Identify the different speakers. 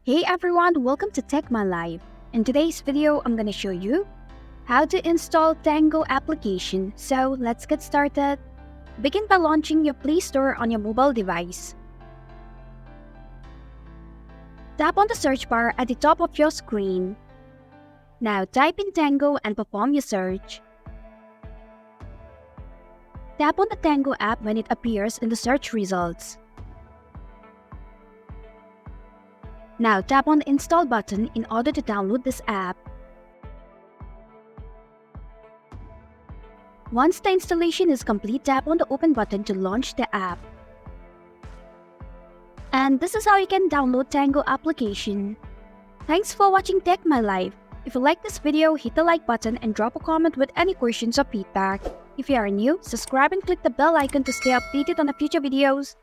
Speaker 1: Hey everyone, welcome to Tech My Life. In today's video, I'm gonna show you how to install Tango application. So let's get started. Begin by launching your Play Store on your mobile device. Tap on the search bar at the top of your screen. Now type in Tango and perform your search. Tap on the Tango app when it appears in the search results. Now tap on the install button in order to download this app. Once the installation is complete, tap on the open button to launch the app. And this is how you can download Tango application. Thanks for watching Tech My Life. If you like this video, hit the like button and drop a comment with any questions or feedback. If you are new, subscribe and click the bell icon to stay updated on the future videos.